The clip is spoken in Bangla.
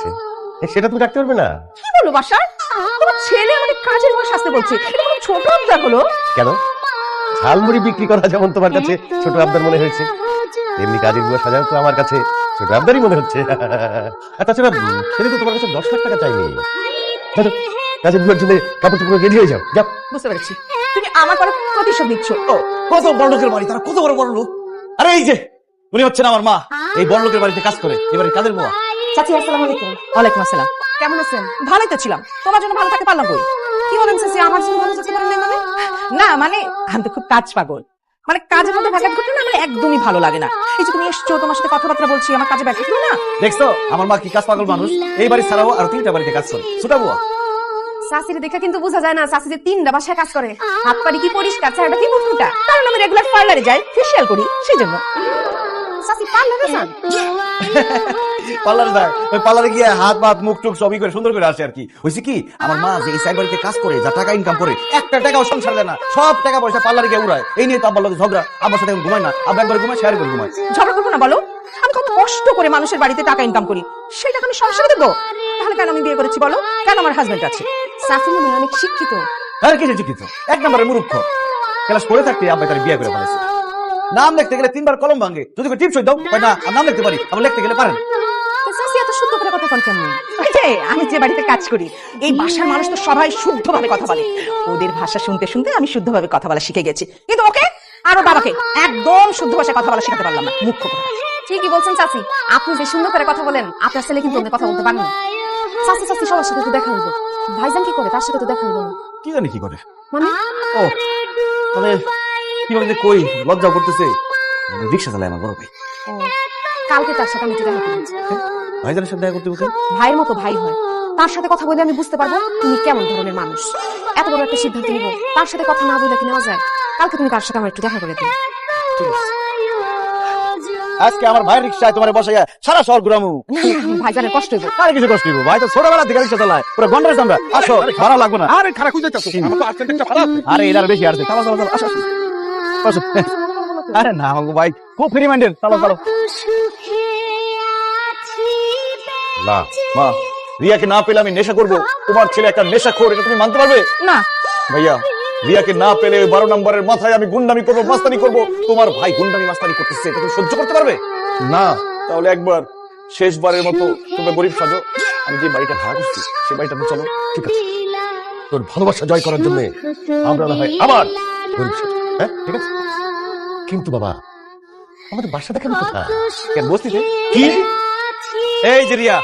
এসেছে, সেটা তুমি রাখতে পারবে না? কি বলো বাসার? তোমার ছেলে আমাকে কাজের বয়স আসতে বলছে, এটা কোনো ছোট আবদার হলো? কেন, ঝালমুড়ি বিক্রি করা যেমন তোমার কাছে ছোট আবদার মনে হয়েছে, এমনি কাজের বুয়া সাজাও তো আমার কাছে ছোট আবদারই মনে হচ্ছে। আর তাছাড়া ছেলে তো তোমার কাছে 10 লাখ টাকা চাইনি। কাজের বুয়ার জন্য কাপড় চোপড় রেডি হয়ে যাও, যাও। বুঝতে পেরেছি, তুমি আমার পরে প্রতিশোধ নিচ্ছ। কত বড় লোকের বাড়ি, তারা কত বড় বড় লোক। আরে এই যে উনি হচ্ছেন আমার মা, এই বড় লোকের বাড়িতে কাজ করে, এবারে কাজের বুয়া। চাচি আসসালামু আলাইকুম। ওয়ালাইকুম আসসালাম। কেমন আছেন? ভালোই তো ছিলাম, তোমার জন্য ভালো থাকতে পারলাম কই? কি বলেন চাচি, আমার জন্য ভালো থাকতে পারেন না মানে? না মানে আমি তো খুব কাজ পাগল, মানে কাজের মধ্যে ব্যাঘাত ঘটলে না আমার একদমই ভালো লাগে না। এই যে তুমি এসছো, তোমার সাথে কথাবার্তা বলছি, আমার কাজে ব্যাঘাত ঘটলো না। দেখছো আমার মা কি কাজ পাগল মানুষ, এই বাড়ি ছাড়াও আর 3টা বাড়িতে কাজ করে। ছোটা বুয়া শাশুড়ি দেখে কিন্তু বোঝা যায় না শাশুড়ি 3টা বাসায় কাজ করে। হাত পাড়ি কি পরিষ্কার, চেহারা কি মুটমুটা। কারণ আমি রেগুলার পার্লারে যাই, ফেসিয়াল করি, সেই জন্য। শাশুড়ি পার্লারে যান? পার্লারে যায়, ওই পার্লারে গিয়ে হাত পাত মুখ টুক সবই করে সুন্দর করে আসে আর কি। হয়েছে কি, আমার মা যে এই সাইড বাড়িতে কাজ করে, যা টাকা ইনকাম করে, একটা টাকাও সংসার দেয় না, সব টাকা পয়সা পার্লারে গিয়ে উড়ায়। এই নিয়ে তো আব্বার লোক ঝগড়া, আব্বার সাথে এখন ঘুমায় না, আব্বা একবার ঘুমায়, শেয়ার করে ঘুমায়। ঝগড়া করবো না বলো? আমি কত কষ্ট করে মানুষের বাড়িতে টাকা ইনকাম করি, সেই টাকা আমি সংসারে দেবো? তাহলে কেন আমি বিয়ে করেছি বলো? কেন আমার হাজবেন্ড আছে? শাশুড়ি মনে হয় অনেক শিক্ষিত। আর কিছু শিক্ষিত, 1 নম্বরের মূর্খ। ক্লাস করে থাকতে আব্বা তার বিয়ে করে ফেলেছে। নাম লিখতে গেলে 3বার কলম ভাঙে, যদি টিপস দাও হয় না, আর নাম লিখতে পারি, আবার লিখতে গেলে পারেন। শাশুড়ি এত শুদ্ধ করে কথা বল কেমন? এই যে আমি যে বাড়িতে কাজ করি, এই বাসার মানুষ তো সবাই শুদ্ধভাবে কথা বলে। ওদের ভাষা শুনতে শুনতে আমি শুদ্ধভাবে কথা বলা শিখে গেছি, কিন্তু ওকে আর ওর বাবাকে একদম শুদ্ধ ভাষায় কথা বলা শেখাতে পারলাম না। মুখ্য কথা। ঠিকই বলছেন চাচি, আপনি যে সুন্দর করে কথা বলেন, আপনার ছেলে কিন্তু ওদের কথা বলতে পারেন না। চাচি চাচি সবার সাথে তো দেখা হইব, ভাইজান কি করে তার সাথে তো দেখা হইব না। কি জানি কি করে, মানে ও মানে কিভাবে যে কই, লজ্জা করতেছে। রিক্সা চালায় আমার বড় ভাই। ও, কালকে তার সাথে আমি একটু দেখা করেছি। ভাইজানের সাথে দেখা করতে বলছেন? ভাইয়ের মতো ভাই হয়, তার সাথে কথা বলে আমি বুঝতে পারবো তুমি কেমন ধরনের মানুষ। এত বড় একটা সিদ্ধান্ত নিব, তার সাথে কথা না বলে কি নেওয়া যায়? কালকে তুমি তার সাথে আমার একটু দেখা করে দিও। ঠিক আছে। আজকে আমার ভাইয়ের রিক্সায় তোমার বসাইয়া সারা শহর ঘুরামু। ভাইজানের কষ্ট হইব। আরে কিছু কষ্ট হইব, ভাই তো ছোটবেলা থেকে রিক্সা চালায়, পুরো গন্ডারের আমরা। আসো, ভাড়া লাগবে না। আরে খারাপ হয়ে যাচ্ছে, আমার তো আর্জেন্টটা খারাপ। আরে এর আর বেশি আসছে, চালো চালো চালো, আসো আসো। বসো। আরে না আমাকে ভাই খুব ফ্রি মাইন্ডেড, চালো চালো। না, মা, রিয়াকে না পেলে আমি নেশা করবো, তোমার ছেলে একটা নেশাখোর, এটা তুমি মানতে পারবে? না ভাইয়া, রিয়াকে না পেলে 12 নম্বরের মাথায় আমি গুন্ডামি করবো, মাস্তানি করবো। তোমার ভাই গুন্ডামি মাস্তানি করতেছে, এটা তুমি সহ্য করতে পারবে? না, তাহলে একবার শেষবারের মতো তোমরা গরিব সাজো, আমি যে বাড়িটা ভাড়া করছি সেই বাড়িটা তুমি চলো। ঠিক আছে, তোর ভালোবাসা জয় করার জন্য আমরা না হয় আবার গরিব সাজবো। হ্যাঁ ঠিক আছে, কিন্তু বাবা আমাদের বাসা দেখানো কোথায়? কেন বসতিতে? কি এই যে রিয়া,